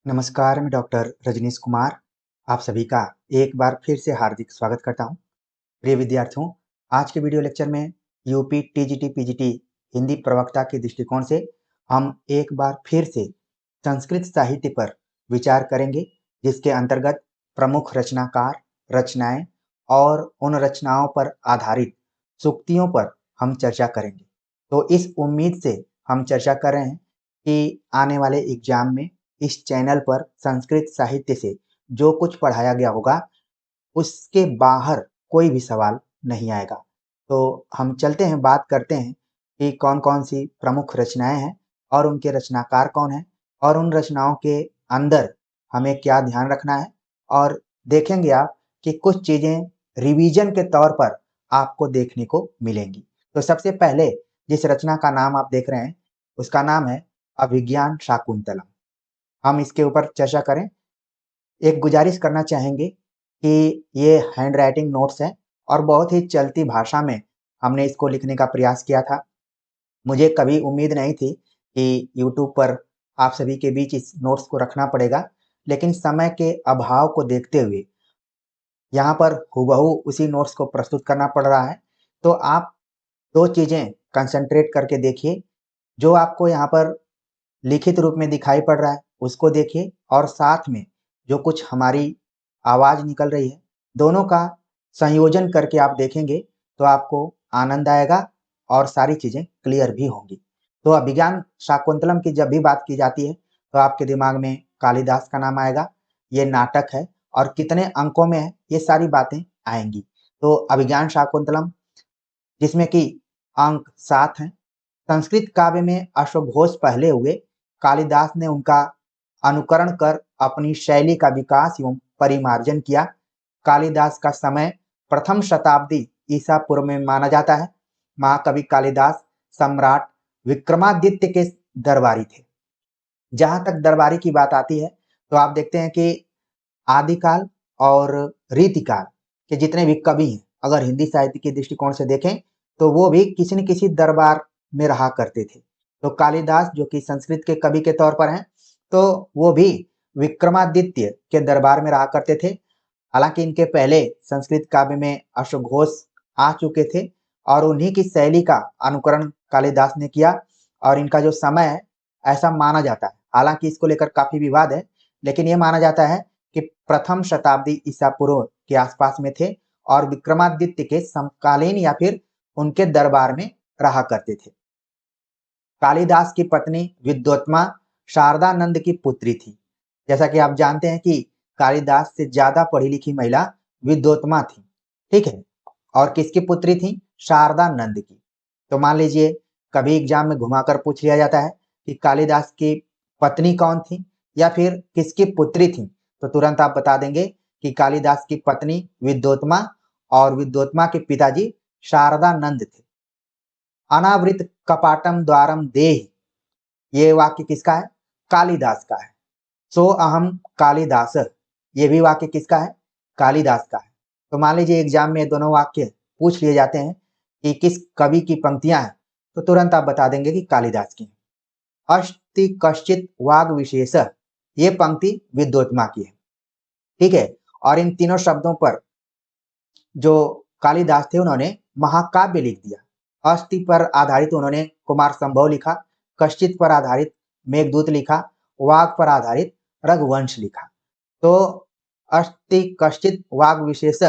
नमस्कार, मैं डॉक्टर रजनीश कुमार आप सभी का एक बार फिर से हार्दिक स्वागत करता हूं। प्रिय विद्यार्थियों, आज के वीडियो लेक्चर में यूपी टीजीटी पीजीटी हिंदी प्रवक्ता के दृष्टिकोण से हम एक बार फिर से संस्कृत साहित्य पर विचार करेंगे, जिसके अंतर्गत प्रमुख रचनाकार, रचनाएं और उन रचनाओं पर आधारित सूक्तियों पर हम चर्चा करेंगे। तो इस उम्मीद से हम चर्चा कर रहे हैं कि आने वाले एग्जाम में इस चैनल पर संस्कृत साहित्य से जो कुछ पढ़ाया गया होगा उसके बाहर कोई भी सवाल नहीं आएगा। तो हम चलते हैं, बात करते हैं कि कौन कौन सी प्रमुख रचनाएं हैं और उनके रचनाकार कौन हैं और उन रचनाओं के अंदर हमें क्या ध्यान रखना है। और देखेंगे आप कि कुछ चीजें रिवीजन के तौर पर आपको देखने को मिलेंगी। तो सबसे पहले जिस रचना का नाम आप देख रहे हैं उसका नाम है अभिज्ञान शाकुंतलम। हम इसके ऊपर चर्चा करें। एक गुजारिश करना चाहेंगे कि ये हैंड राइटिंग नोट्स है और बहुत ही चलती भाषा में हमने इसको लिखने का प्रयास किया था। मुझे कभी उम्मीद नहीं थी कि यूट्यूब पर आप सभी के बीच इस नोट्स को रखना पड़ेगा, लेकिन समय के अभाव को देखते हुए यहाँ पर हूबहू उसी नोट्स को प्रस्तुत करना पड़ रहा है। तो आप दो चीजें कंसंट्रेट करके देखिए। जो आपको यहाँ पर लिखित रूप में दिखाई पड़ रहा है उसको देखिए, और साथ में जो कुछ हमारी आवाज निकल रही है, दोनों का संयोजन करके आप देखेंगे तो आपको आनंद आएगा और सारी चीजें क्लियर भी होंगी। तो अभिज्ञान शाकुंतलम की जब भी बात की जाती है तो आपके दिमाग में कालिदास का नाम आएगा। ये नाटक है और कितने अंकों में है, ये सारी बातें आएंगी। तो अभिज्ञान शाकुंतलम, जिसमें कि अंक 7 हैं। संस्कृत काव्य में अश्वघोष पहले हुए, कालिदास ने उनका अनुकरण कर अपनी शैली का विकास एवं परिमार्जन किया। कालिदास का समय प्रथम शताब्दी ईसा पूर्व में माना जाता है। महाकवि कालिदास सम्राट विक्रमादित्य के दरबारी थे। जहां तक दरबारी की बात आती है तो आप देखते हैं कि आदिकाल और रीतिकाल के जितने भी कवि हैं, अगर हिंदी साहित्य के दृष्टिकोण से देखें तो वो भी किसी न किसी दरबार में रहा करते थे। तो कालिदास जो कि संस्कृत के कवि के तौर पर हैं, तो वो भी विक्रमादित्य के दरबार में रहा करते थे। हालांकि इनके पहले संस्कृत काव्य में अश्वघोष आ चुके थे और उन्हीं की शैली का अनुकरण कालिदास ने किया। और इनका जो समय है ऐसा माना जाता है, हालांकि इसको लेकर काफी विवाद है, लेकिन ये माना जाता है कि प्रथम शताब्दी ईसा पूर्व के आसपास में थे और विक्रमादित्य के समकालीन या फिर उनके दरबार में रहा करते थे। कालिदास की पत्नी विद्वत्मा शारदानंद की पुत्री थी। जैसा कि आप जानते हैं कि कालिदास से ज्यादा पढ़ी लिखी महिला विद्वत्मा थी, ठीक है। और किसकी पुत्री थी? शारदानंद की। तो मान लीजिए कभी एग्जाम में घुमाकर पूछ लिया जाता है कि कालिदास की पत्नी कौन थी या फिर किसकी पुत्री थी, तो तुरंत आप बता देंगे कि कालिदास की पत्नी विद्वत्मा और विद्वत्मा के पिताजी शारदानंद थे। अनावृत कपाटम द्वारम देहि, ये वाक्य किसका है? कालिदास का है। सो अहम कालिदास, ये भी वाक्य किसका है? कालिदास का है। तो मान लीजिए एग्जाम में दोनों वाक्य पूछ लिए जाते हैं कि किस कवि की पंक्तियां हैं, तो तुरंत आप बता देंगे कि कालिदास की। अस्ति कश्चित वाग विशेष, ये पंक्ति विद्वत्मा की है, ठीक है। और इन तीनों शब्दों पर जो कालिदास थे उन्होंने महाकाव्य लिख दिया। अस्ति पर आधारित उन्होंने कुमार संभव लिखा, कश्चित पर आधारित मेघदूत लिखा, वाग पर आधारित रघुवंश लिखा। तो अस्ति कश्चित वाग विशेष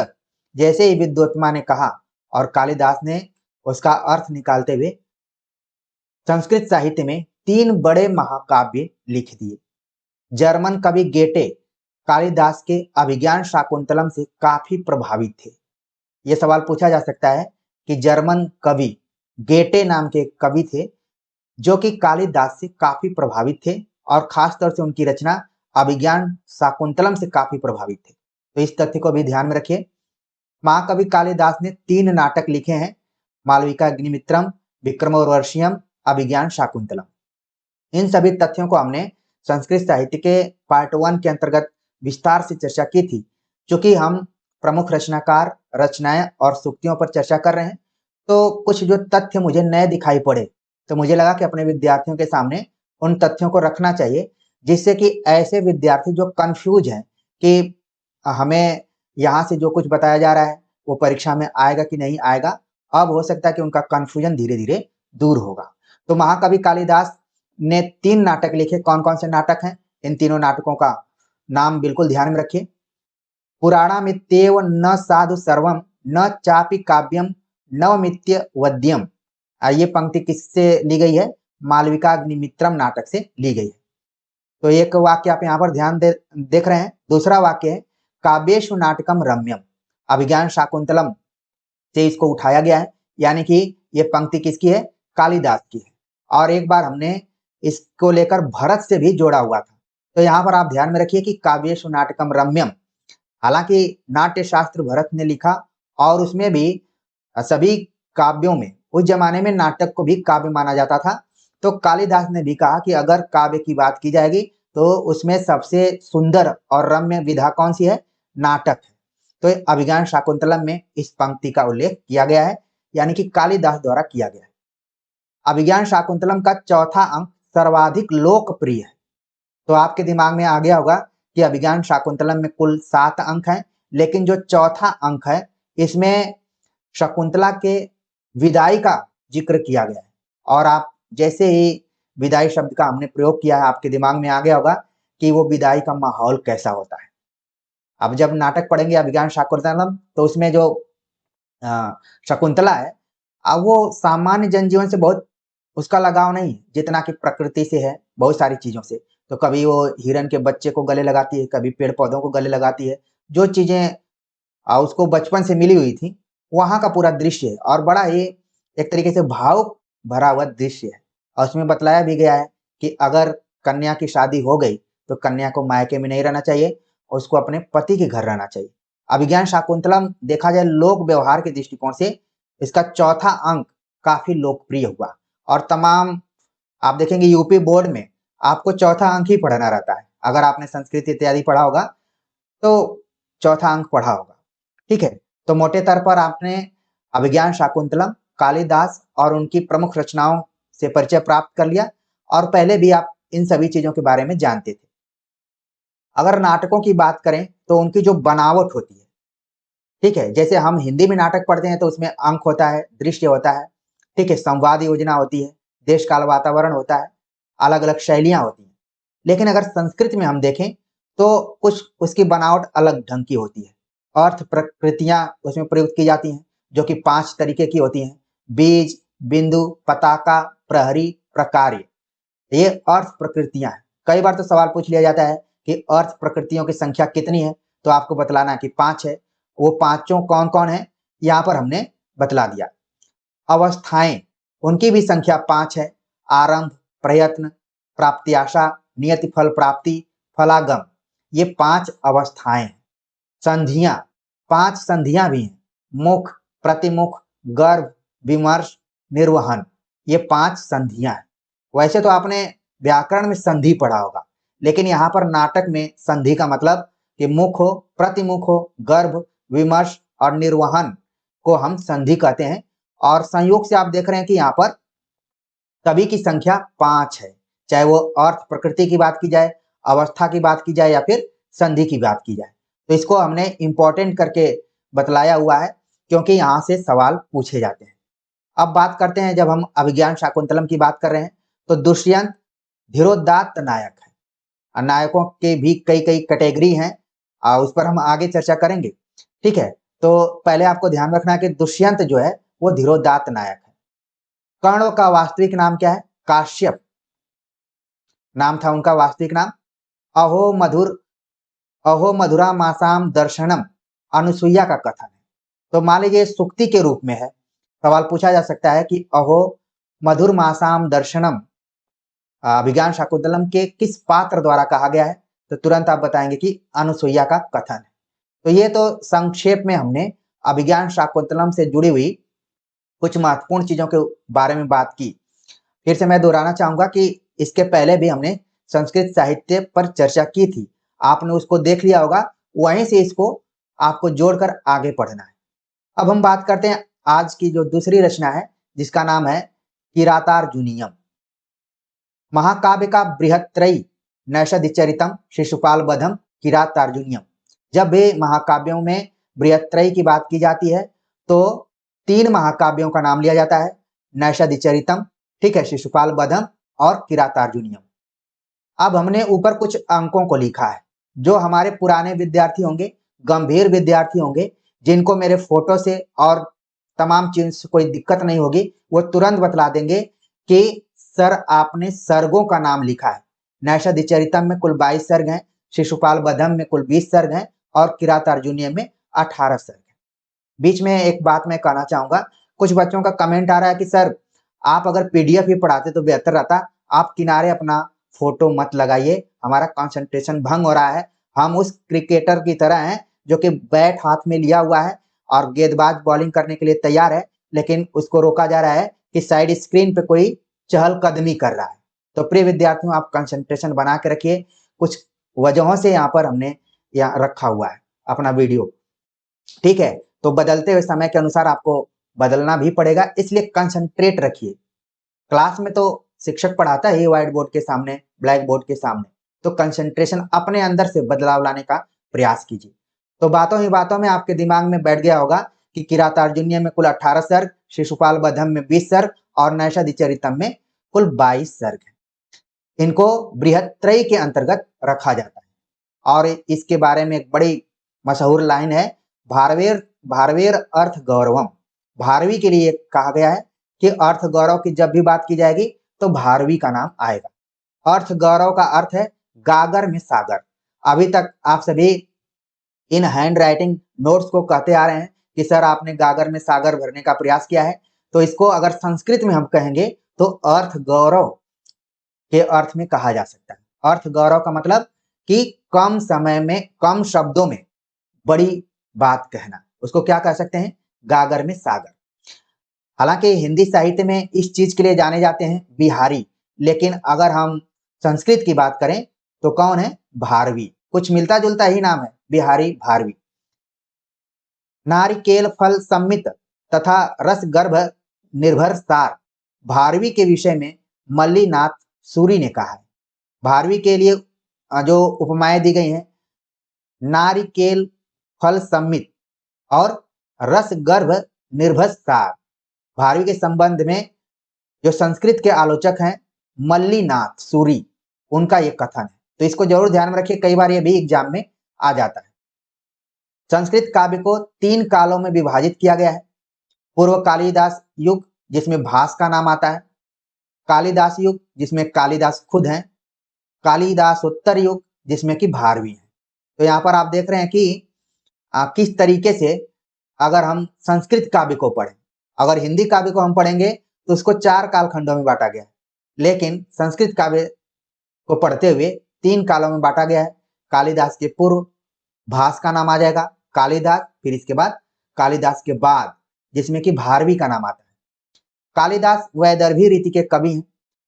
जैसे ही विद्वत्मा ने कहा और कालिदास ने उसका अर्थ निकालते हुए संस्कृत साहित्य में 3 बड़े महाकाव्य लिख दिए। जर्मन कवि गेटे कालिदास के अभिज्ञान शाकुंतलम से काफी प्रभावित थे। ये सवाल पूछा जा सकता है कि जर्मन कवि गेटे नाम के कवि थे जो कि कालिदास से काफी प्रभावित थे और खासतौर से उनकी रचना अभिज्ञान शाकुंतलम से काफी प्रभावित थे। तो इस तथ्य को भी ध्यान में रखिए। महाकवि कालिदास ने 3 नाटक लिखे हैं, मालविका अग्निमित्रम, विक्रमोर्वशीयम, अभिज्ञान शाकुंतलम। इन सभी तथ्यों को हमने संस्कृत साहित्य के पार्ट 1 के अंतर्गत विस्तार से चर्चा की थी। चूंकि हम प्रमुख रचनाकार, रचनाएं और सूक्तियों पर चर्चा कर रहे हैं, तो कुछ जो तथ्य मुझे नए दिखाई पड़े तो मुझे लगा कि अपने विद्यार्थियों के सामने उन तथ्यों को रखना चाहिए, जिससे कि ऐसे विद्यार्थी जो कंफ्यूज हैं कि हमें यहाँ से जो कुछ बताया जा रहा है वो परीक्षा में आएगा कि नहीं आएगा, अब हो सकता है कि उनका कंफ्यूजन धीरे धीरे दूर होगा। तो महाकवि कालिदास ने 3 नाटक लिखे। कौन कौन से नाटक हैं? इन तीनों नाटकों का नाम बिल्कुल ध्यान में रखिए। पुराणामित्येव न साधु सर्वम न चापि काव्यम नवमित्य वद्यम। ये पंक्ति किससे ली गई है? मालविकाग्निमित्रम नाटक से ली गई है। तो एक वाक्य आप यहाँ पर ध्यान देख रहे हैं। दूसरा वाक्य है काव्येषु नाटकम रम्यम। अभिज्ञान शाकुंतलम से इसको उठाया गया है, यानी कि ये पंक्ति किसकी है? कालिदास की है। और एक बार हमने इसको लेकर भरत से भी जोड़ा हुआ था। तो यहाँ पर आप ध्यान में रखिए कि काव्येषु नाटकम रम्यम, हालांकि नाट्य शास्त्र भरत ने लिखा और उसमें भी सभी काव्यों में उस जमाने में नाटक को भी काव्य माना जाता था। तो कालिदास ने भी कहा कि अगर काव्य की बात की जाएगी तो उसमें सबसे सुंदर और रम्य विधा कौन सी है? नाटक है। तो अभिज्ञान शाकुंतलम में इस पंक्ति का उल्लेख किया गया है, यानी कि कालिदास द्वारा किया गया है। अभिज्ञान शाकुंतलम का चौथा अंक सर्वाधिक लोकप्रिय है। तो आपके दिमाग में आ गया होगा कि अभिज्ञान शाकुंतलम में कुल 7 अंक हैं, लेकिन जो चौथा अंक है इसमें शकुंतला के विदाई का जिक्र किया गया है। और आप जैसे ही विदाई शब्द का हमने प्रयोग किया है, आपके दिमाग में आ गया होगा कि वो विदाई का माहौल कैसा होता है। अब जब नाटक पढ़ेंगे अभिज्ञान शाकुंतलम तो उसमें जो शकुंतला है, अब वो सामान्य जनजीवन से बहुत उसका लगाव नहीं है जितना कि प्रकृति से है, बहुत सारी चीजों से। तो कभी वो हिरन के बच्चे को गले लगाती है, कभी पेड़ पौधों को गले लगाती है। जो चीजें उसको बचपन से मिली हुई थी, वहां का पूरा दृश्य है और बड़ा ही एक तरीके से भावुक भरा हुआ दृश्य है। और उसमें बतलाया भी गया है कि अगर कन्या की शादी हो गई तो कन्या को मायके में नहीं रहना चाहिए, उसको अपने पति के घर रहना चाहिए। अभिज्ञान शाकुंतलम देखा जाए लोक व्यवहार के दृष्टिकोण से इसका चौथा अंक काफी लोकप्रिय हुआ। और तमाम आप देखेंगे यूपी बोर्ड में आपको चौथा अंक ही पढ़ना रहता है। अगर आपने संस्कृत इत्यादि पढ़ा होगा तो चौथा अंक पढ़ा होगा। ठीक है, तो मोटे तौर पर आपने अभिज्ञान शाकुंतलम, कालिदास और उनकी प्रमुख रचनाओं से परिचय प्राप्त कर लिया और पहले भी आप इन सभी चीजों के बारे में जानते थे। अगर नाटकों की बात करें तो उनकी जो बनावट होती है, ठीक है, जैसे हम हिंदी में नाटक पढ़ते हैं तो उसमें अंक होता है, दृश्य होता है, ठीक है, संवाद योजना होती है, देश काल वातावरण होता है, अलग अलग शैलियां होती हैं। लेकिन अगर संस्कृत में हम देखें तो कुछ उसकी बनावट अलग ढंग की होती है। अर्थ प्रकृतियां उसमें प्रयुक्त की जाती हैं जो कि 5 तरीके की होती हैं: बीज, बिंदु, पताका, प्रहरी, प्रकार्य। ये अर्थ प्रकृतियां हैं। कई बार तो सवाल पूछ लिया जाता है कि अर्थ प्रकृतियों की संख्या कितनी है, तो आपको बतलाना है कि 5 है। वो पांचों कौन कौन है, यहाँ पर हमने बतला दिया। अवस्थाएं, उनकी भी संख्या 5 है: आरंभ, प्रयत्न, प्राप्ति आशा, नियति फल प्राप्ति, फलागम। ये 5 अवस्थाएं हैं। संधियां, 5 संधियां भी हैं: मुख, प्रतिमुख, गर्भ, विमर्श, निर्वहन। ये 5 संधियां हैं। वैसे तो आपने व्याकरण में संधि पढ़ा होगा, लेकिन यहाँ पर नाटक में संधि का मतलब कि मुख हो, प्रतिमुख हो, गर्भ, विमर्श और निर्वहन को हम संधि कहते हैं। और संयोग से आप देख रहे हैं कि यहाँ पर सभी की संख्या 5 है, चाहे वो अर्थ प्रकृति की बात की जाए, अवस्था की बात की जाए या फिर संधि की बात की जाए। तो इसको हमने इंपॉर्टेंट करके बतलाया हुआ है क्योंकि यहाँ से सवाल पूछे जाते हैं। अब बात करते हैं, जब हम अभिज्ञान शाकुंतलम की बात कर रहे हैं तो दुष्यंत धीरोदात्त नायक है। नायकों के भी कई कई कैटेगरी हैं, उस पर हम आगे चर्चा करेंगे। ठीक है, तो पहले आपको ध्यान रखना है कि दुष्यंत जो है वो धीरोदात्त नायक है। कर्ण का वास्तविक नाम क्या है? काश्यप नाम था उनका वास्तविक नाम। अहो मधुर अहो मधुरा मासाम दर्शनम अनुसुईया का कथन है। तो मान लीजिए सुक्ति के रूप में है, सवाल पूछा जा सकता है कि अहो मधुर मासाम दर्शनम अभिज्ञान शाकुंतलम के किस पात्र द्वारा कहा गया है? तो तुरंत आप बताएंगे कि अनुसुईया का कथन है। तो ये तो संक्षेप में हमने अभिज्ञान शाकुंतलम से जुड़ी हुई कुछ महत्वपूर्ण चीजों के बारे में बात की। फिर से मैं दोहराना चाहूंगा कि इसके पहले भी हमने संस्कृत साहित्य पर चर्चा की थी, आपने उसको देख लिया होगा, वहीं से इसको आपको जोड़कर आगे पढ़ना है। अब हम बात करते हैं आज की जो दूसरी रचना है जिसका नाम है किरातार्जुनीयम। महाकाव्य का बृहत्त्रयी नैषधिचरितम, शिशुपाल वधम, किरातार्जुनीयम। जब भी महाकाव्यों में बृहत्त्रयी की बात की जाती है तो 3 महाकाव्यों का नाम लिया जाता है, नैषधिचरितम, ठीक है, शिशुपाल वधम और किरातार्जुनीयम। अब हमने ऊपर कुछ अंकों को लिखा है, जो हमारे पुराने विद्यार्थी होंगे, गंभीर विद्यार्थी होंगे, जिनको मेरे फोटो से और तमाम चीज से कोई दिक्कत नहीं होगी, वो तुरंत बतला देंगे कि सर आपने सर्गों का नाम लिखा है। नैषधिचरितम में कुल 22 सर्ग हैं, शिशुपाल वधम में कुल 20 सर्ग हैं और किरातार्जुनीयम में 18 सर्ग हैं। बीच में एक बात मैं कहना चाहूंगा, कुछ बच्चों का कमेंट आ रहा है कि सर आप अगर पीडीएफ ही पढ़ाते तो बेहतर रहता, आप किनारे अपना फोटो मत लगाइए, हमारा कंसंट्रेशन भंग हो रहा है। हम उस क्रिकेटर की तरह हैं जो कि बैट हाथ में लिया हुआ है और गेंदबाज बॉलिंग करने के लिए तैयार है, लेकिन उसको रोका जा रहा है कि साइड स्क्रीन पे कोई चहलकदमी कर रहा है। तो प्रिय विद्यार्थियों, आप कंसंट्रेशन बना के रखिए। कुछ वजहों से यहाँ पर हमने यहाँ रखा हुआ है अपना वीडियो, ठीक है, तो बदलते हुए समय के अनुसार आपको बदलना भी पड़ेगा, इसलिए कंसंट्रेट रखिए। क्लास में तो शिक्षक पढ़ाता है व्हाइट बोर्ड के सामने, ब्लैक बोर्ड के सामने, तो कंसंट्रेशन अपने अंदर से बदलाव लाने का प्रयास कीजिए। तो बातों ही बातों में आपके दिमाग में बैठ गया होगा कि किरातार्जुनीयम में कुल 18 सर्ग, शिशुपाल वधम में 20 सर्ग और नैषधिचरितम में कुल 22 सर्ग है। इनको बृहत्त्रयी के अंतर्गत रखा जाता है। और इसके बारे में एक बड़ी मशहूर लाइन है, भारवेर भारवेर अर्थ गौरवम। भारवी के लिए कहा गया है कि अर्थ गौरव की जब भी बात की जाएगी तो भारवी का नाम आएगा। अर्थ गौरव का अर्थ है गागर में सागर। अभी तक आप सभी इन हैंड राइटिंग नोट्स को कहते आ रहे हैं कि सर आपने गागर में सागर भरने का प्रयास किया है, तो इसको अगर संस्कृत में हम कहेंगे तो अर्थ गौरव के अर्थ में कहा जा सकता है। अर्थ गौरव का मतलब कि कम समय में कम शब्दों में बड़ी बात कहना, उसको क्या कह सकते हैं, गागर में सागर। हालांकि हिंदी साहित्य में इस चीज के लिए जाने जाते हैं बिहारी, लेकिन अगर हम संस्कृत की बात करें तो कौन है, भारवी। कुछ मिलता जुलता ही नाम है, बिहारी भारवी। नारिकेल फल सम्मित तथा रस गर्भ निर्भर सार, भारवी के विषय में मल्लीनाथ सूरी ने कहा है। भारवी के लिए जो उपमाएं दी गई हैं, नारिकेल फल सम्मित और रस गर्भ निर्भर सार, भारवी के संबंध में जो संस्कृत के आलोचक हैं मल्लीनाथ सूरी, उनका ये कथन है। तो इसको जरूर ध्यान में रखिए, कई बार ये भी एग्जाम में आ जाता है। संस्कृत काव्य को 3 कालों में विभाजित किया गया है। पूर्व कालिदास युग, जिसमें भास का नाम आता है, कालिदास युग जिसमें कालिदास खुद हैं, कालिदासोत्तर युग जिसमें कि भारवी है। तो यहाँ पर आप देख रहे हैं कि किस तरीके से अगर हम संस्कृत काव्य को पढ़ें, अगर हिंदी काव्य को हम पढ़ेंगे तो उसको 4 कालखंडों में बांटा गया है, लेकिन संस्कृत काव्य को पढ़ते हुए 3 कालों में बांटा गया है। कालिदास के पूर्व भास का नाम आ जाएगा, कालिदास, फिर इसके बाद कालिदास के बाद जिसमें कि भारवी का नाम आता है। कालिदास वैदर्भी रीति के कवि हैं।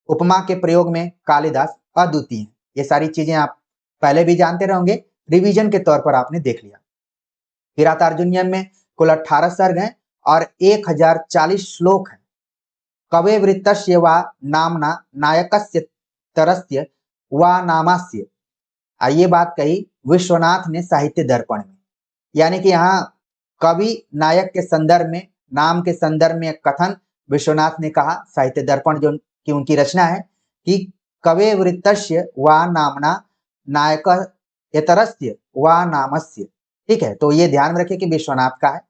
उपमा के प्रयोग में कालिदास अद्वितीय हैं। ये सारी चीजें आप पहले भी जानते रहोगे, रिवीजन के तौर पर आपने देख लिया। किरातार्जुनीयम में कुल 18 सर्ग हैं और 1040 श्लोक हैं। कवे वृत्तस्य वा नामना नायकस्य तरस्य वा नामास्य, ये बात कही विश्वनाथ ने साहित्य दर्पण में। यानी कि यहाँ कवि नायक के संदर्भ में, नाम के संदर्भ में एक कथन विश्वनाथ ने कहा। साहित्य दर्पण जो की उनकी रचना है कि कवे वृत्तस्य वा नामना नायक यतरस्य वा नामस्य, ठीक है, तो ये ध्यान में रखिए कि विश्वनाथ का है।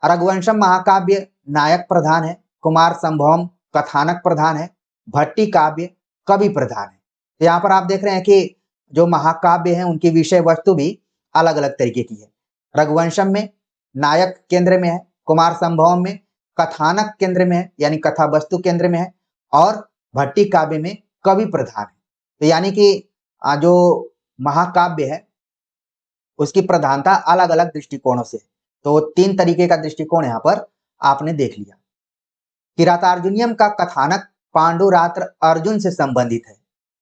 रघुवंशम महाकाव्य नायक प्रधान है, कुमार संभवम कथानक प्रधान है, भट्टी काव्य कवि प्रधान है। तो यहाँ पर आप देख रहे हैं कि जो महाकाव्य हैं उनकी विषय वस्तु भी अलग अलग तरीके की है। रघुवंशम में नायक केंद्र में है, कुमार संभवम में कथानक केंद्र में है यानी कथा वस्तु केंद्र में है, और भट्टी काव्य में कवि प्रधान है। तो यानी कि जो महाकाव्य है उसकी प्रधानता अलग अलग दृष्टिकोणों से, तो 3 तरीके का दृष्टिकोण यहाँ पर आपने देख लिया। किरातार्जुनीयम का कथानक पांडुरात्र अर्जुन से संबंधित है।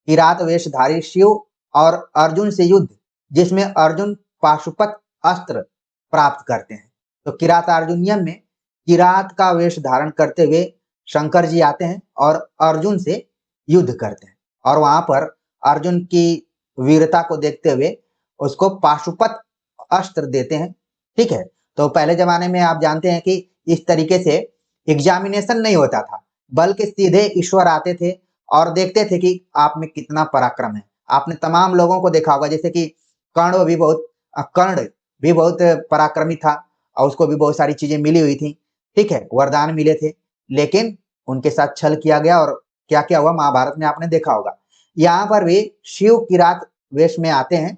किरात वेशधारी शिव और अर्जुन से युद्ध, जिसमें अर्जुन पाशुपत अस्त्र प्राप्त करते हैं। तो किरातार्जुनीयम में किरात का वेश धारण करते हुए शंकर जी आते हैं और अर्जुन से युद्ध करते हैं, और वहां पर अर्जुन की वीरता को देखते हुए उसको पाशुपत अस्त्र देते हैं। ठीक है, तो पहले जमाने में आप जानते हैं कि इस तरीके से एग्जामिनेशन नहीं होता था, बल्कि सीधे ईश्वर आते थे और देखते थे कि आप में कितना पराक्रम है। आपने तमाम लोगों को देखा होगा, जैसे कि कर्ण भी बहुत पराक्रमी था और उसको भी बहुत सारी चीजें मिली हुई थी। ठीक है, वरदान मिले थे, लेकिन उनके साथ छल किया गया और क्या क्या हुआ महाभारत में आपने देखा होगा। यहाँ पर भी शिव किरात वेश में आते हैं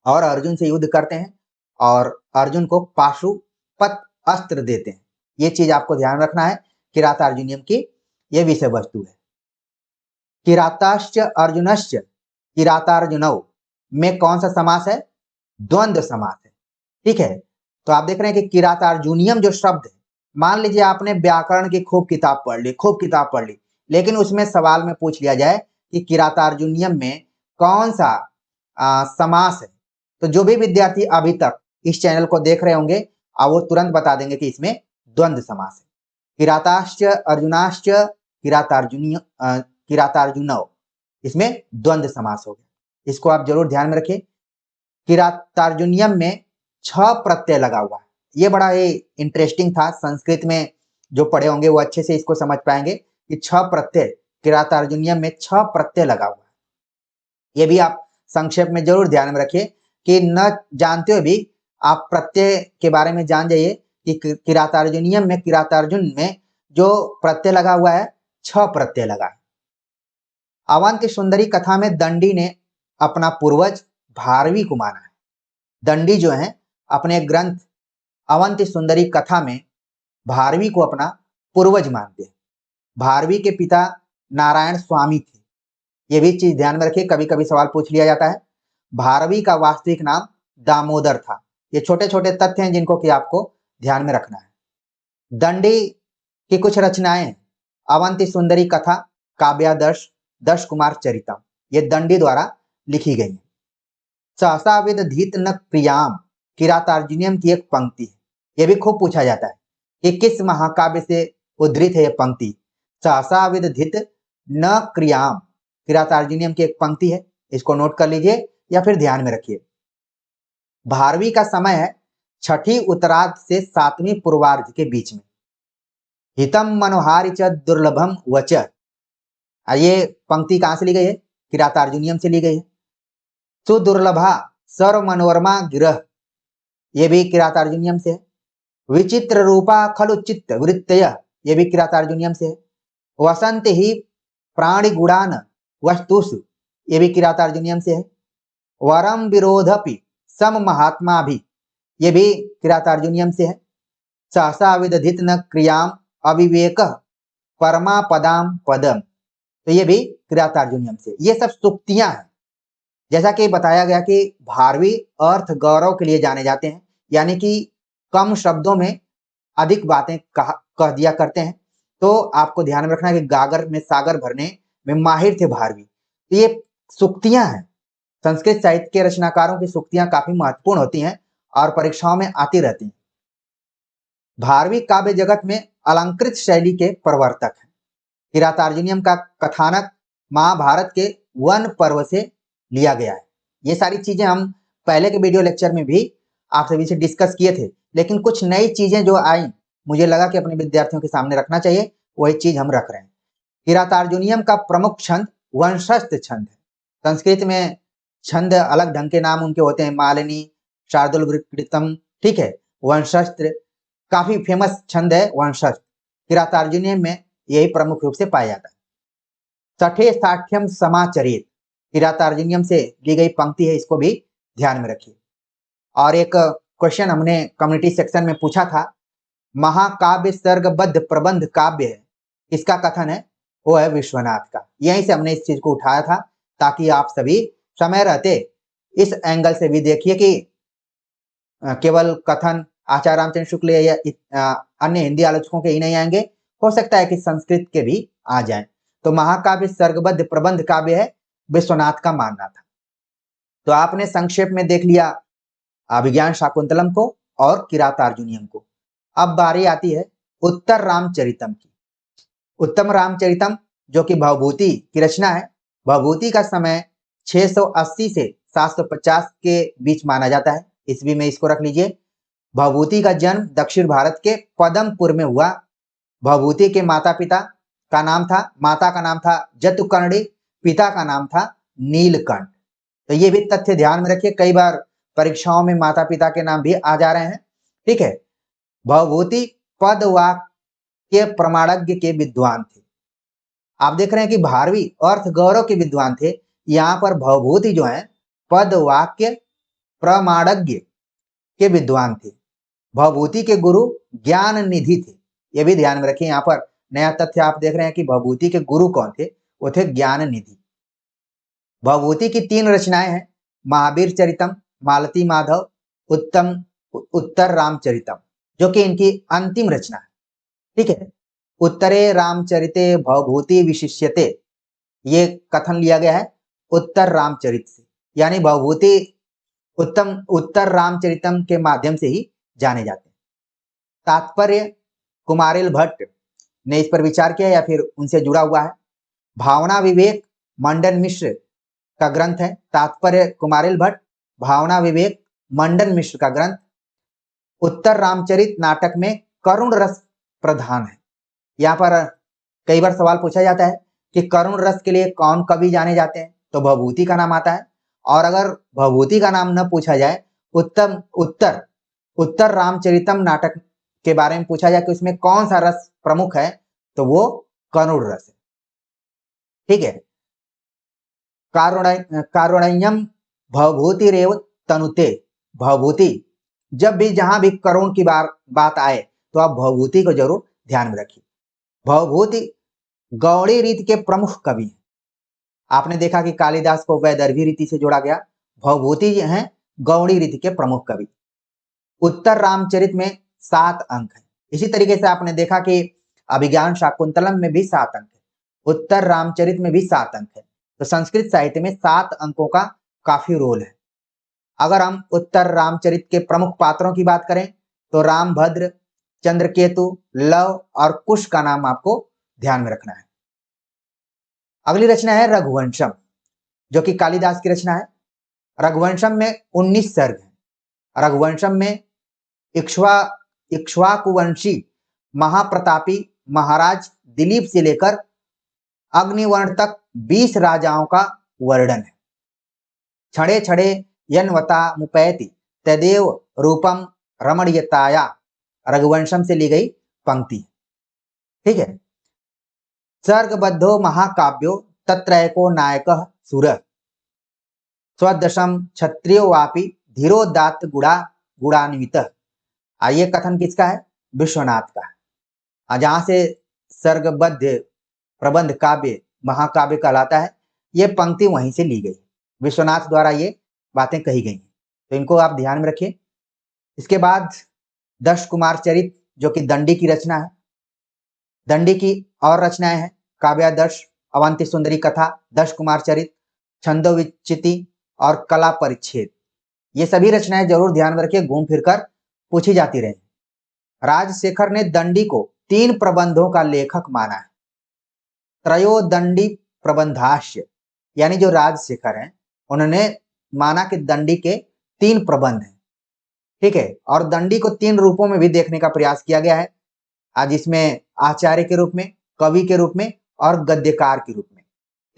और अर्जुन से युद्ध करते हैं और अर्जुन को पाशुपत अस्त्र देते हैं। ये चीज आपको ध्यान रखना है, किरात अर्जुनियम की ये विषय वस्तु है। किराताश्च अर्जुनश्च किरातार्जुनौ में कौन सा समास है? द्वंद्व समास है। ठीक है, तो आप देख रहे हैं कि किरातार्जुनियम जो शब्द है, मान लीजिए आपने व्याकरण की खूब किताब पढ़ ली, लेकिन उसमें सवाल में पूछ लिया जाए कि किरातार्जुनियम में कौन सा समास है, तो जो भी विद्यार्थी अभी तक इस चैनल को देख रहे होंगे वो तुरंत बता देंगे कि इसमें द्वंद्व समास है। किराताश्च अर्जुनाश्च किरातार्जुनौ, इसमें द्वंद्व समास हो गया। इसको आप जरूर ध्यान में रखिए। किरातार्जुनियम में 6 प्रत्यय लगा हुआ है। ये बड़ा ही इंटरेस्टिंग था, संस्कृत में जो पढ़े होंगे वो अच्छे से इसको समझ पाएंगे कि 6 प्रत्यय, किरातार्जुनियम में 6 प्रत्यय लगा हुआ है। ये भी आप संक्षेप में जरूर ध्यान में रखिए कि न जानते हो भी आप प्रत्यय के बारे में जान जाइए कि किरातार्जुनियम में, किरातार्जुन में जो प्रत्यय लगा हुआ है 6 प्रत्यय लगा है। अवंती सुंदरी कथा में दंडी ने अपना पूर्वज भारवी को माना है। दंडी जो है अपने ग्रंथ अवंती सुंदरी कथा में भारवी को अपना पूर्वज मानते हैं। भारवी के पिता नारायण स्वामी थे, ये भी चीज ध्यान में रखिए, कभी कभी सवाल पूछ लिया जाता है। भारवी का वास्तविक नाम दामोदर था। ये छोटे छोटे तथ्य हैं जिनको कि आपको ध्यान में रखना है। दंडी की कुछ रचनाएं, अवंती सुंदरी कथा, काव्यादर्श, दश कुमार चरितम, ये दंडी द्वारा लिखी गई है। सहसा विदधित न क्रियाम, किरातार्जुनियम की एक पंक्ति है। यह भी खूब पूछा जाता है कि किस महाकाव्य से उद्धृत है यह पंक्ति। सहसा विदधित न क्रियाम, किरातार्जुनियम की एक पंक्ति है, इसको नोट कर लीजिए या फिर ध्यान में रखिए। भारवी का समय है 6ठी उत्तरार्ध से 7वीं पूर्वार्ध के बीच में। हितम मनोहारि च दुर्लभम वच, ये पंक्ति कहां से ली गई है? किरातार्जुनियम से ली गई है। सुदुर्लभा सर्व मनोरमा गिरह, ये भी किरातार्जुनियम से है। विचित्र रूपा खलु चित्त वृत्तय, ये भी किरातार्जुनियम से है। वसंत ही प्राणी गुणान वस्तुषु, ये भी किरातार्जुनियम से है। वरम विरोधपि सम महात्मा भी, ये भी किरातार्जुनियम से है। सहसा विदधित न क्रियाम अविवेक परमा पदाम पदम, तो ये भी किरातार्जुनियम से। ये सब सूक्तियां हैं। जैसा कि बताया गया कि भारवी अर्थ गौरव के लिए जाने जाते हैं, यानी कि कम शब्दों में अधिक बातें कह दिया करते हैं। तो आपको ध्यान में रखना है कि गागर में सागर भरने में माहिर थे भारवी। तो ये सूक्तियां हैं। संस्कृत साहित्य के रचनाकारों की सूक्तियां काफी महत्वपूर्ण होती हैं और परीक्षाओं में आती रहती हैं। भारवी काव्य जगत में अलंकृत शैली के प्रवर्तक हैं। किरातार्जुनियम का कथानक महाभारत के वन पर्व से लिया गया है। ये सारी चीजें हम पहले के वीडियो लेक्चर में भी आप सभी से डिस्कस किए थे, लेकिन कुछ नई चीजें जो आई मुझे लगा कि अपने विद्यार्थियों के सामने रखना चाहिए, वही चीज हम रख रहे हैं। किरातार्जुनियम का प्रमुख छंद वंशस्थ छंद है। संस्कृत में छंद अलग ढंग के नाम उनके होते हैं, मालिनी, शार्दुलवृत्तम, ठीक है, वंशस्त्र, काफी फेमस छंद है वंशस्थ। किरातार्जुनियम में यही प्रमुख रूप से पाया जाता है। सठे साठ्यम समाचरित, किरातार्जुनियम से ली गई पंक्ति है, इसको भी ध्यान में रखिए। और एक क्वेश्चन हमने कम्युनिटी सेक्शन में पूछा था, महाकाव्य सर्गबद्ध प्रबंध काव्य है, इसका कथन है वो है विश्वनाथ का। यहीं से हमने इस चीज को उठाया था ताकि आप सभी समय रहते इस एंगल से भी देखिए कि केवल कथन आचार्य रामचंद्र शुक्ल या अन्य हिंदी आलोचकों के ही नहीं आएंगे, हो सकता है कि संस्कृत के भी आ जाएं। तो महाकाव्य सर्गबद्ध प्रबंध काव्य है, विश्वनाथ का मानना था। तो आपने संक्षेप में देख लिया अभिज्ञान शाकुंतलम को और किरातार्जुनियम को। अब बारी आती है उत्तर रामचरितम की। उत्तम रामचरितम जो कि भवभूति की रचना है, भवभूति का समय 680 से 750 के बीच माना जाता है, ईस्वी में इसको रख लीजिए। भवभूति का जन्म दक्षिण भारत के पदमपुर में हुआ। भवभूति के माता का नाम था जतुकर्णी, पिता का नाम था नीलकंठ। तो ये भी तथ्य ध्यान में रखिए, कई बार परीक्षाओं में माता पिता के नाम भी आ जा रहे हैं। ठीक है, भवभूति पद वाक्य प्रमाणज्ञ के विद्वान थे। आप देख रहे हैं कि भारवी अर्थ गौरव के विद्वान थे, यहाँ पर भवभूति जो है पद वाक्य प्रमाणज्ञ के विद्वान थे। भवभूति के गुरु ज्ञान निधि थे, ये भी ध्यान में रखिए। यहाँ पर नया तथ्य आप देख रहे हैं कि भवभूति के गुरु कौन थे, वो थे ज्ञान निधि। भवभूति की 3 रचनाएं हैं, महावीर चरितम, मालती माधव, उत्तर रामचरितम, जो कि इनकी अंतिम रचना है। ठीक है, उत्तरे रामचरिते भवभूति विशिष्यते, ये कथन लिया गया है उत्तर रामचरित से, यानी भवभूति उत्तर रामचरितम के माध्यम से ही जाने जाते हैं। तात्पर्य कुमारिल भट्ट ने इस पर विचार किया या फिर उनसे जुड़ा हुआ है। भावना विवेक मंडन मिश्र का ग्रंथ है। तात्पर्य कुमारिल भट्ट, भावना विवेक मंडन मिश्र का ग्रंथ। उत्तर रामचरित नाटक में करुण रस प्रधान है। यहाँ पर कई बार सवाल पूछा जाता है कि करुण रस के लिए कौन कवि जाने जाते हैं, तो भवभूति का नाम आता है। और अगर भवभूति का नाम न पूछा जाए, उत्तर रामचरितम नाटक के बारे में पूछा जाए कि उसमें कौन सा रस प्रमुख है, तो वो करुण रस है। ठीक है, कारुण्यम भवभूतिरेव तनुते, भवभूति, जब भी जहां भी करुण की बात आए तो आप भवभूति को जरूर ध्यान में रखिए। भवभूति गौड़ी रीति के प्रमुख कवि हैं। आपने देखा कि कालिदास को वैदर्भी रीति से जोड़ा गया, भवभूति हैं गौड़ी रीति के प्रमुख कवि। उत्तर रामचरित में 7 अंक है। इसी तरीके से आपने देखा कि अभिज्ञान शाकुंतलम में भी 7 अंक है, उत्तर रामचरित में भी 7 अंक है। तो संस्कृत साहित्य में 7 अंकों का काफी रोल है। अगर हम उत्तर रामचरित के प्रमुख पात्रों की बात करें तो रामभद्र, चंद्रकेतु, लव और कुश का नाम आपको ध्यान में रखना है। अगली रचना है रघुवंशम, जो कि कालिदास की रचना है। रघुवंशम में 19 सर्ग है। रघुवंशम में इक्ष्वाकुवंशी महाप्रतापी महाराज दिलीप से लेकर अग्निवर्ण तक 20 राजाओं का वर्णन है। छड़े छड़े यन्वता मुपैति तदेव रूपम रमणीयताया, रघुवंशम से ली गई पंक्ति। ठीक है, सर्गबद्धो महाकाव्यो तत्रैको नायकः सुरः, स्वदशम क्षत्रियो वापि धीरोदात्त गुणान्वितः। ये कथन किसका है? विश्वनाथ का है। जहां से सर्गबद्ध प्रबंध काव्य महाकाव्य कहलाता है, ये पंक्ति वहीं से ली गई, विश्वनाथ द्वारा ये बातें कही गई हैं, तो इनको आप ध्यान में रखिए। इसके बाद दश कुमार चरित, जो कि दंडी की रचना है। दंडी की और रचनाएं हैं काव्यादर्श, अवंती सुंदरी कथा, दश कुमार चरित, छंदोविच्चिति और कला परिच्छेद। ये सभी रचनाएं जरूर ध्यान में रखिए, घूम फिरकर पूछी जाती रही। राजशेखर ने दंडी को 3 प्रबंधों का लेखक माना है। त्रयोदंडी प्रबंधाश्य, यानी जो राजशेखर हैं उन्होंने माना कि दंडी के 3 प्रबंध हैं। ठीक है, और दंडी को 3 रूपों में भी देखने का प्रयास किया गया है, आज इसमें आचार्य के रूप में, कवि के रूप में और गद्यकार के रूप में।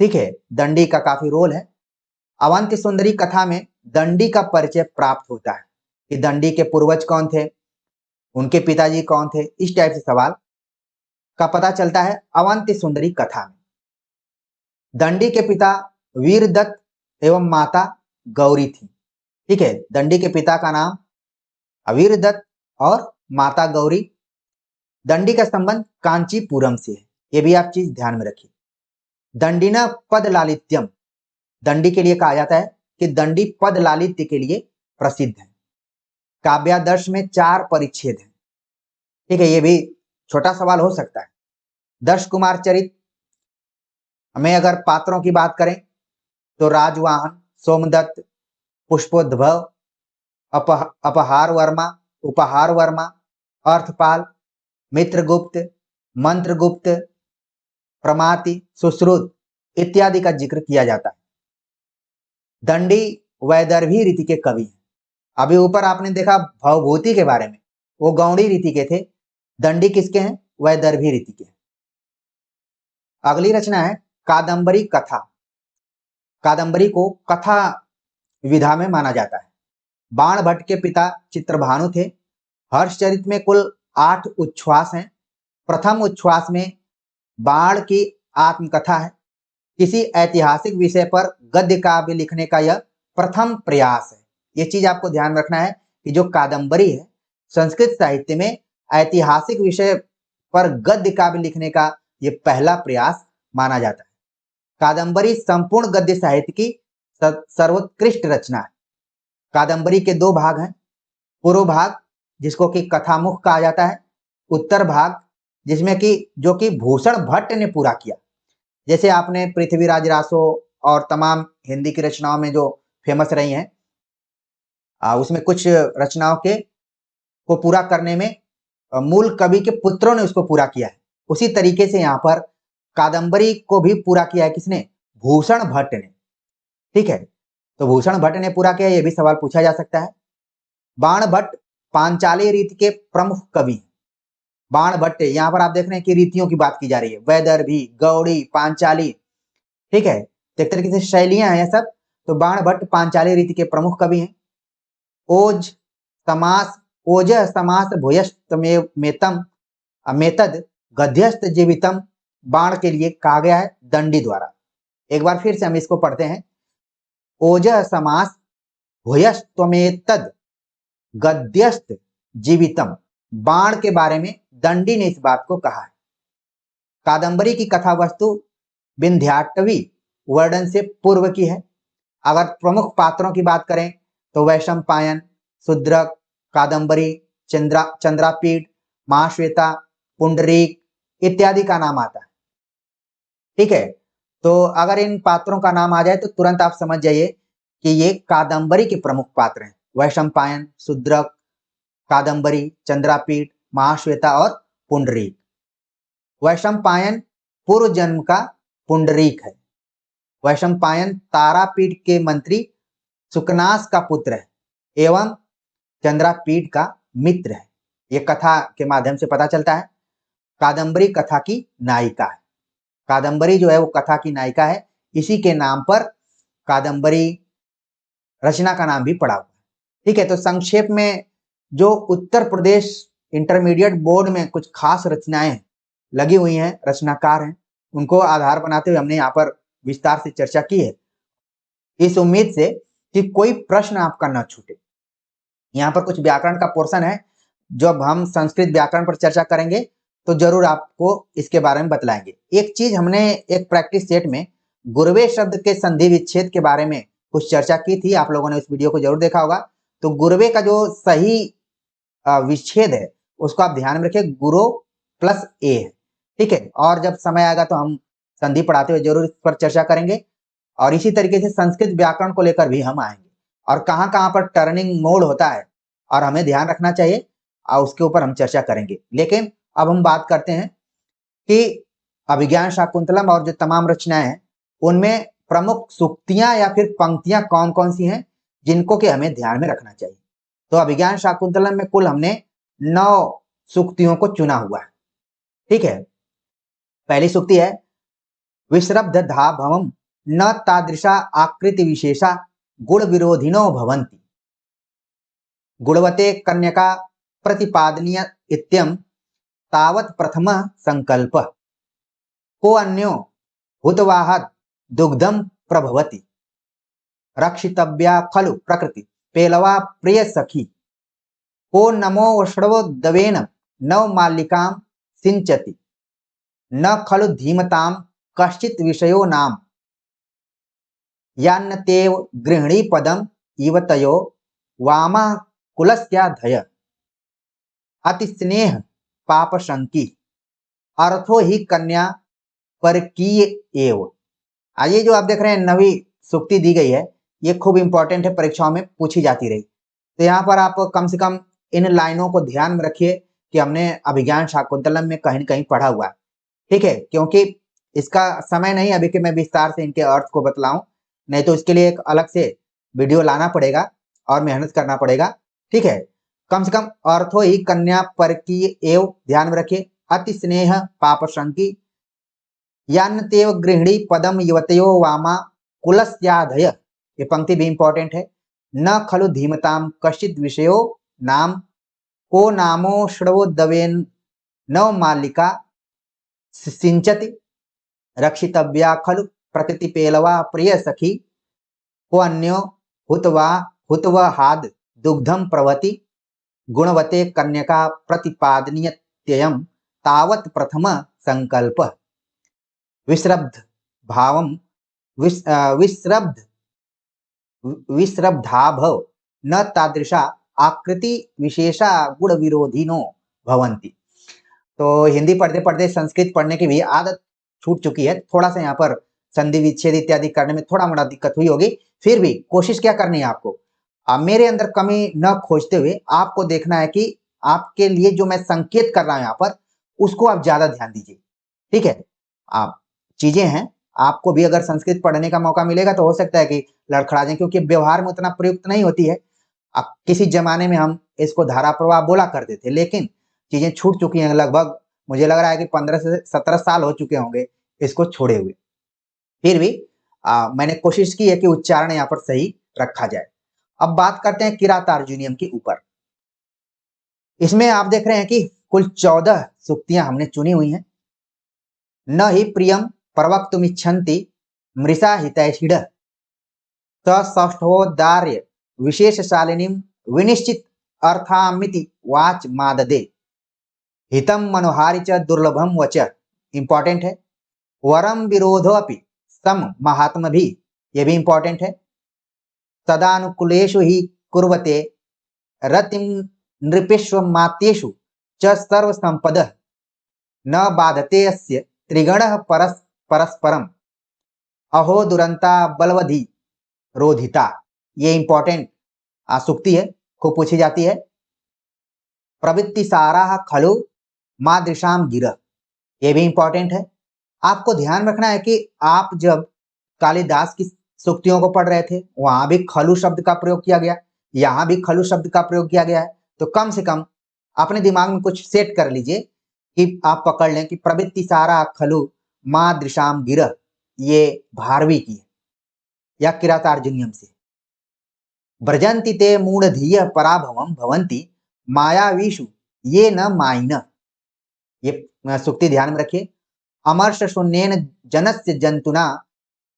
ठीक है, दंडी का काफी रोल है। अवंती सुंदरी कथा में दंडी का परिचय प्राप्त होता है कि दंडी के पूर्वज कौन थे, उनके पिताजी कौन थे, इस टाइप से सवाल का पता चलता है अवंती सुंदरी कथा में। दंडी के पिता वीरदत्त एवं माता गौरी थी। ठीक है, दंडी के पिता का नाम वीरदत्त और माता गौरी। दंडी का संबंध कांचीपुरम से है, ये भी आप चीज ध्यान में रखिए। दंडिना पद लालित्यम, दंडी के लिए कहा जाता है कि दंडी पद लालित्य के लिए प्रसिद्ध है। काव्यादर्श में 4 परिच्छेद हैं। ठीक है, ये भी छोटा सवाल हो सकता है। दश कुमार चरित में अगर पात्रों की बात करें तो राजवाहन, सोमदत्त, पुष्पोद्भव, उपहार वर्मा, अर्थपाल, मित्रगुप्त, मंत्रगुप्त, प्रमाति, सुश्रुत इत्यादि का जिक्र किया जाता है। दंडी वैदर्भी रीति के कवि हैं। अभी ऊपर आपने देखा भवभूति के बारे में, वो गौड़ी रीति के थे। दंडी किसके हैं? वैदर्भी रीति के। अगली रचना है कादंबरी कथा। कादंबरी को कथा विधा में माना जाता है। बाण भट्ट के पिता चित्रभानु थे। हर्षचरित में कुल 8 उच्छ्वास हैं। प्रथम उच्छ्वास में बाण की आत्मकथा है। किसी ऐतिहासिक विषय पर गद्य काव्य लिखने का यह प्रथम प्रयास है। ये चीज आपको ध्यान रखना है कि जो कादंबरी है, संस्कृत साहित्य में ऐतिहासिक विषय पर गद्य काव्य लिखने का ये पहला प्रयास माना जाता है। कादंबरी संपूर्ण गद्य साहित्य की सर्वोत्कृष्ट रचना है। कादंबरी के 2 भाग हैं। पूर्व भाग जिसको कि कथामुख कहा जाता है, उत्तर भाग जिसमें कि जो कि भूषण भट्ट ने पूरा किया। जैसे आपने पृथ्वीराज रासो और तमाम हिंदी की रचनाओं में जो फेमस रही हैं, उसमें कुछ रचनाओं के को पूरा करने में मूल कवि के पुत्रों ने उसको पूरा किया है। उसी तरीके से यहाँ पर कादंबरी को भी पूरा किया है किसने? भूषण भट्ट ने। ठीक है, तो भूषण भट्ट ने पूरा किया, ये भी सवाल पूछा जा सकता है। बाण भट्ट पांचाली रीति के प्रमुख कवि। बाण भट्ट, यहाँ पर आप देख रहे हैं कि रीतियों की बात की जा रही है, वैदर्भी, गौड़ी, पांचाली। ठीक है, तो एक तरीके से शैलियां हैं सब। तो बाण भट्ट पांचाली रीति के प्रमुख कवि हैं। ओज समास, ओज समास भूयस्तमेतम मेतद गद्यस्त जीवितम बाण के लिए कहा गया है दंडी द्वारा। एक बार फिर से हम इसको पढ़ते हैं। ओज समास भूयस्तमेतद गद्यस्त जीवितम, बाण के बारे में दंडी ने इस बात को कहा है। कादंबरी की कथा वस्तु विंध्याटवी वर्णन से पूर्व की है। अगर प्रमुख पात्रों की बात करें तो वैशंपायन, शूद्रक, कादंबरी, चंद्रापीठ, महाश्वेता, पुंडरीक इत्यादि का नाम आता है। ठीक है, तो अगर इन पात्रों का नाम आ जाए तो तुरंत आप समझ जाइए कि ये कादंबरी के प्रमुख पात्र हैं। वैशंपायन, शूद्रक, कादंबरी, चंद्रापीठ, महाश्वेता और पुंडरीक। वैशंपायन पूर्व जन्म का पुंडरीक है। वैशंपायन तारापीठ के मंत्री सुकनास का पुत्र है एवं चंद्रापीठ का मित्र है। यह कथा के माध्यम से पता चलता है। कादंबरी कथा की नायिका है। कादंबरी जो है वो कथा की नायिका है। इसी के नाम पर कादंबरी रचना का नाम भी पड़ा हुआ है। ठीक है, तो संक्षेप में जो उत्तर प्रदेश इंटरमीडिएट बोर्ड में कुछ खास रचनाएं लगी हुई हैं, रचनाकार हैं, उनको आधार बनाते हुए हमने यहाँ पर विस्तार से चर्चा की है, इस उम्मीद से कि कोई प्रश्न आपका न छूटे। यहाँ पर कुछ व्याकरण का पोर्शन है। जब हम संस्कृत व्याकरण पर चर्चा करेंगे तो जरूर आपको इसके बारे में बतलाएंगे। एक चीज हमने एक प्रैक्टिस सेट में गुरवे शब्द के संधि विच्छेद के बारे में कुछ चर्चा की थी। आप लोगों ने उस वीडियो को जरूर देखा होगा। तो गुरवे का जो सही विच्छेद है उसको आप ध्यान में रखिए, गुरो प्लस ए है। ठीक है, और जब समय आएगा तो हम संधि पढ़ाते हुए जरूर इस पर चर्चा करेंगे। और इसी तरीके से संस्कृत व्याकरण को लेकर भी हम आएंगे और कहाँ कहाँ पर टर्निंग मोड होता है और हमें ध्यान रखना चाहिए, और उसके ऊपर हम चर्चा करेंगे। लेकिन अब हम बात करते हैं कि अभिज्ञान शाकुंतलम और जो तमाम रचनाएं हैं उनमें प्रमुख सूक्तियां या फिर पंक्तियां कौन कौन सी हैं जिनको कि हमें ध्यान में रखना चाहिए। तो अभिज्ञान शाकुंतलम में कुल हमने 9 सूक्तियों को चुना हुआ है। ठीक है, पहली सूक्ति है विश्रब्ध धा भवम न तादृशा आकृति विशेषा गुण विरोधिनो भवन्ति। गुणवते कन्यका प्रतिपादनीय इत्यम तावत प्रथम संकल्प को अन्यो हुतवाहत दुग्धम प्रभवति रक्षितव्या खलु प्रकृति पेलवा प्रिय सखी को नमो वष्णवो दवेन नव मालिकां सिंचति न खलु धीमतां कश्चित विषयो नाम यान्नतेव गृहिणी पदम इवतयो वामा कुलस्याधय अतिस्नेह पाप शंकी अर्थो ही कन्या परकीय एव। ये जो आप देख रहे हैं नवी सूक्ति दी गई है, ये खूब इंपॉर्टेंट है, परीक्षाओं में पूछी जाती रही। तो यहाँ पर आप कम से कम इन लाइनों को ध्यान में रखिए कि हमने अभिज्ञान शाकुंतलम में कहीं न कहीं पढ़ा हुआ है। ठीक है, क्योंकि इसका समय नहीं अभी कि मैं विस्तार से इनके अर्थ को बतलाऊं, नहीं तो इसके लिए एक अलग से वीडियो लाना पड़ेगा और मेहनत करना पड़ेगा। ठीक है, कम से कम अर्थो ही कन्या परकीय एव, ध्यान में रखिए, अति स्नेह पाप शंकी यान्तेव गृहिणी पदम युवतयो वामा कुलस्याधय, ये पंक्ति भी इंपॉर्टेंट है। न खलु धीमताम कश्चित विषयो नाम को नामो श्रवोदवेन नव मालिका सिंचति रक्षितव्या खलु प्रकृति पेलवा प्रिय सखी को अन्यो हुतवहाद दुग्धम प्रवति गुणवते कन्यका प्रतिपादनीयत्ययं तावत् प्रथम संकल्प विश्रब्ध भावम विश्रब्ध विश्रब्धाभव न तादृशा आकृति विशेषा गुण विरोधिनो भवन्ति। तो हिंदी पढ़ते पढ़ते संस्कृत पढ़ने की भी आदत छूट चुकी है, थोड़ा सा यहाँ पर संधि विच्छेद इत्यादि करने में थोड़ा मोड़ा दिक्कत हुई होगी, फिर भी कोशिश क्या करनी है आपको, मेरे अंदर कमी न खोजते हुए आपको देखना है कि आपके लिए जो मैं संकेत कर रहा हूं यहाँ पर उसको आप ज्यादा ध्यान दीजिए। ठीक है, आप चीजें हैं, आपको भी अगर संस्कृत पढ़ने का मौका मिलेगा तो हो सकता है कि लड़खड़ा जाए, क्योंकि व्यवहार में उतना प्रयुक्त नहीं होती है। किसी जमाने में हम इसको धारा प्रवाह बोला करते थे, लेकिन चीजें छूट चुकी हैं, लगभग मुझे लग रहा है कि 15 से 17 साल हो चुके होंगे इसको छोड़े हुए। फिर भी मैंने कोशिश की है कि उच्चारण यहाँ पर सही रखा जाए। अब बात करते हैं किरातार्जुनीयम के ऊपर। इसमें आप देख रहे हैं कि कुल 14 सूक्तियां हमने चुनी हुई हैं। न ही प्रियम प्रवक्तुमिच्छन्ति मृषा हितैषिण सष्ठोदार्य विशेषशालिनीं विनिश्चित अर्थामिति वाच माददे हितम मनोहारि च दुर्लभम वच, इंपॉर्टेंट है। वरम विरोधो अपि सम महात्म भी, ये भी इंपॉर्टेंट है। तदानुकूलेषु ही कुर्वते रतिम नृपेष्व मात्येषु च सर्व संपद न बाधते अस्य त्रिगणः परस्परम अहो दुरंता बलवधि रोधिता, ये इंपॉर्टेंट सूक्ति है, खूब पूछी जाती है। प्रवृत्ति सारा खलु मादृशाम गिर, ये भी इंपॉर्टेंट है। आपको ध्यान रखना है कि आप जब कालिदास की सूक्तियों को पढ़ रहे थे वहां भी खलु शब्द का प्रयोग किया गया, यहां भी खलु शब्द का प्रयोग किया गया है, तो कम से कम अपने दिमाग में कुछ सेट कर लीजिए कि आप पकड़ लें कि प्रवृत्ति सारा खलु मादृशाम गिर, ये भारवी की है या किरातार्जुनीयम से। ब्रजंति ते मूढ़धीय पराभवम भवंती मायावीषु ये न माइन, ये सूक्ति ध्यान में रखिए। अमर्ष शून्येन जनस्य जंतुना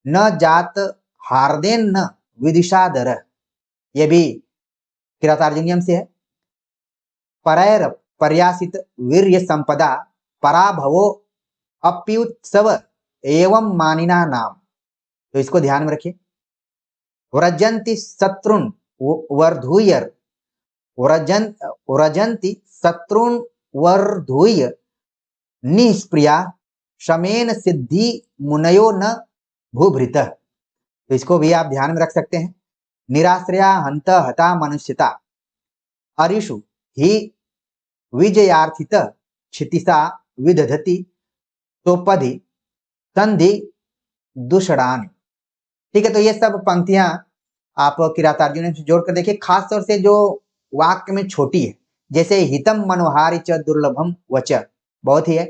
न जात हार्देन न विदिशादर, ये भी किरातार्जुनीयम से है। परैर पर्यासित वीर्य संपदा पराभवो अप्युत्सव एवं मानिना नाम, तो इसको ध्यान में रखिए। व्रजंती शत्रुन वर्धूयर व्रजंती शत्रुन वर्धूय निष्प्रिया शमेन सिद्धि मुनयो न भूभृत, तो इसको भी आप ध्यान में रख सकते हैं। निराश्रया हंत हता मनुष्यता अरिषु ही विजयार्थित क्षितिसा विदधति तोपधि संधि दुषडान। ठीक है, तो ये सब पंक्तियां आप किरातार्जुनीयम से जोड़कर देखिए, खास तौर से जो वाक्य में छोटी है, जैसे हितम मनोहारि च दुर्लभम वच, बहुत ही है।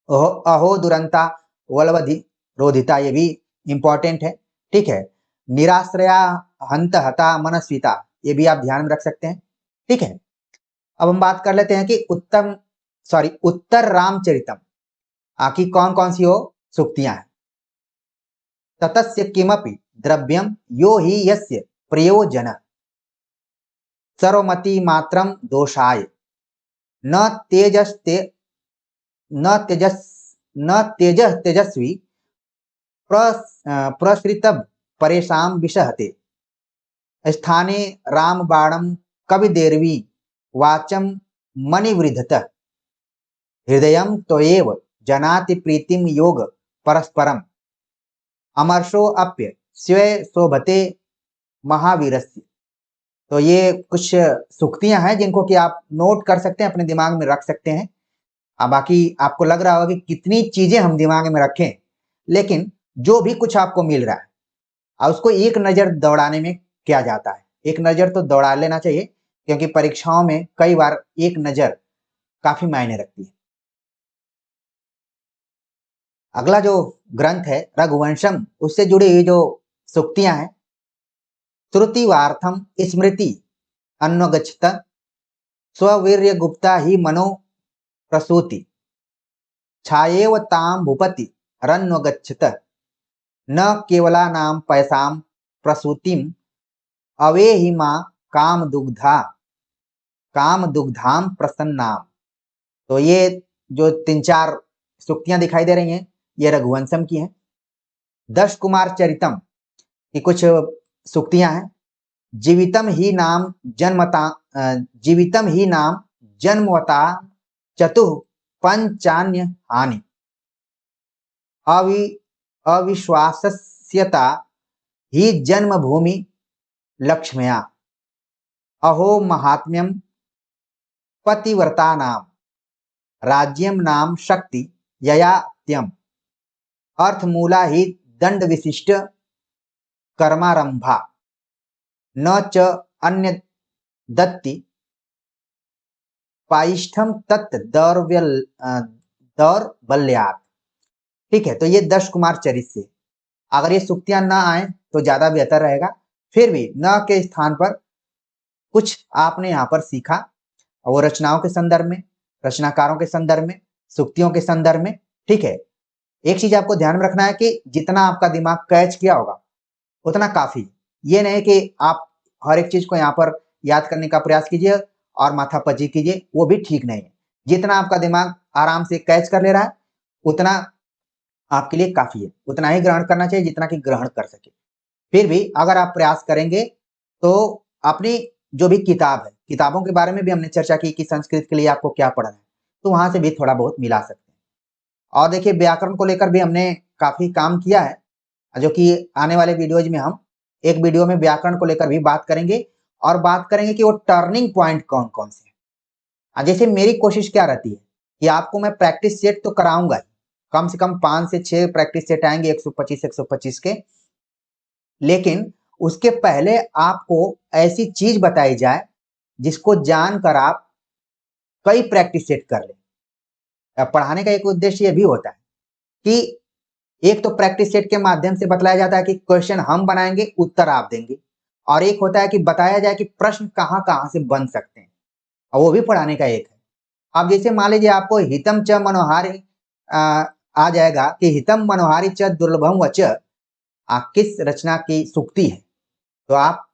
अहो दुरंता वलवधि रोधिता, ये भी इंपॉर्टेंट है। ठीक है, निराश्रया हंत हता मनस्विता, ये भी आप ध्यान में रख सकते हैं। ठीक है, अब हम बात कर लेते हैं कि उत्तर रामचरितम की कौन कौन सी हो सूक्तियां हैं। ततस्य किमपि द्रव्यम यो हि यस्य प्रयोजन सर्वमति मात्रम दोषाय न तेजस तेजस्वी प्रसृत परेशान विषहते स्थाने राम बाणम कवि देरवी वाचम मणिवृधत हृदयम त्वएव जनाति प्रीतिम योग परस्परम अमर्षो अप्य स्वे शोभते महावीरस्य। तो ये कुछ सूक्तियां हैं जिनको कि आप नोट कर सकते हैं, अपने दिमाग में रख सकते हैं। बाकी आपको लग रहा होगा कि कितनी चीजें हम दिमाग में रखें, लेकिन जो भी कुछ आपको मिल रहा है और उसको एक नज़र दौड़ाने में क्या जाता है, एक नज़र तो दौड़ा लेना चाहिए, क्योंकि परीक्षाओं में कई बार एक नज़र काफी मायने रखती है। अगला जो ग्रंथ है रघुवंशम, उससे जुड़ी हुई जो सूक्तियां हैं, श्रुतिवार्थम स्मृति अन्वगच्छत स्ववीर्य गुप्ता ही मनो प्रसूति छायेव ताम भूपति रन्वगच्छत न केवला नाम पैसाम प्रसूतिम अवेहिमा काम दुग्धाम प्रसन्नाम। तो ये जो 3-4 सूक्तियां दिखाई दे रही हैं, ये रघुवंशम की हैं। दश कुमार चरितम की कुछ सूक्तियां हैं। जीवितम ही नाम जन्मवता चतुः पंचान्य हानि अविश्वास्यता ही जन्मभूमि लक्ष्म्या अहो महात्म्यम पतिव्रता नाम राज्यम नाम शक्ति ययात्यम अर्थमूला ही दंड विशिष्ट कर्मारंभा न च अन्य दत्ति पाइष्ठम तत् दौर्बल्यात्। ठीक है, तो ये 10 कुमार चरित से, अगर ये सूक्तियां ना आए तो ज्यादा बेहतर रहेगा। फिर भी न के स्थान पर कुछ आपने यहाँ पर सीखा, वो रचनाओं के संदर्भ में, रचनाकारों के संदर्भ में, सूक्तियों के संदर्भ में। ठीक है, एक चीज आपको ध्यान में रखना है कि जितना आपका दिमाग कैच किया होगा उतना काफी। ये नहीं कि आप हर एक चीज को यहाँ पर याद करने का प्रयास कीजिए और माथापच्ची कीजिए, वो भी ठीक नहीं है। जितना आपका दिमाग आराम से कैच कर ले रहा है उतना आपके लिए काफी है, उतना ही ग्रहण करना चाहिए जितना कि ग्रहण कर सके। फिर भी अगर आप प्रयास करेंगे तो अपनी जो भी किताब है, किताबों के बारे में भी हमने चर्चा की कि संस्कृत के लिए आपको क्या पढ़ना है, तो वहां से भी थोड़ा बहुत मिला सकते हैं। और देखिए व्याकरण को लेकर भी हमने काफी काम किया है, जो कि आने वाले वीडियोज में हम एक वीडियो में व्याकरण को लेकर भी बात करेंगे और बात करेंगे कि वो टर्निंग पॉइंट कौन कौन से हैं। जैसे मेरी कोशिश क्या रहती है कि आपको मैं प्रैक्टिस सेट तो कराऊंगा ही, कम से कम 5 से 6 प्रैक्टिस सेट आएंगे 125 के, लेकिन उसके पहले आपको ऐसी चीज बताई जाए जिसको जानकर आप कई प्रैक्टिस सेट कर लें। पढ़ाने का एक उद्देश्य ये भी होता है कि एक तो प्रैक्टिस सेट के माध्यम से बतलाया जाता है कि क्वेश्चन हम बनाएंगे, उत्तर आप देंगे, और एक होता है कि बताया जाए कि प्रश्न कहां कहां से बन सकते हैं, और वो भी पढ़ाने का एक है। अब जैसे मान लीजिए आपको हितम च मनोहारी आ जाएगा कि हितम मनोहारी च दुर्लभम वच किस रचना की सूक्ति है, तो आप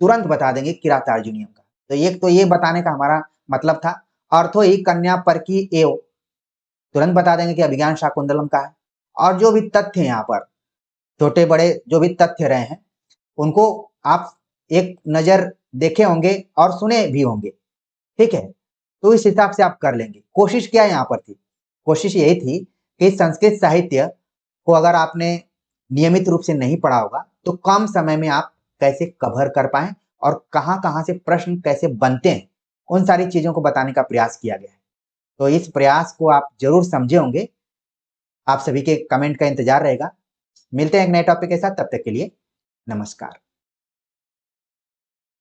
तुरंत बता देंगे किरातार्जुनीयम का। तो एक तो ये बताने का हमारा मतलब था। अर्थो ही कन्या पर की एव, तुरंत बता देंगे कि अभिज्ञान शाकुंतलम का है। और जो भी तथ्य यहाँ पर छोटे बड़े जो भी तथ्य रहे हैं उनको आप एक नजर देखे होंगे और सुने भी होंगे। ठीक है, तो इस हिसाब से आप कर लेंगे। कोशिश क्या यहाँ पर थी, कोशिश यही थी कि संस्कृत साहित्य को अगर आपने नियमित रूप से नहीं पढ़ा होगा तो कम समय में आप कैसे कवर कर पाए और कहाँ कहाँ से प्रश्न कैसे बनते हैं, उन सारी चीजों को बताने का प्रयास किया गया है। तो इस प्रयास को आप जरूर समझे होंगे। आप सभी के कमेंट का इंतजार रहेगा। मिलते हैं एक नए टॉपिक के साथ, तब तक के लिए नमस्कार।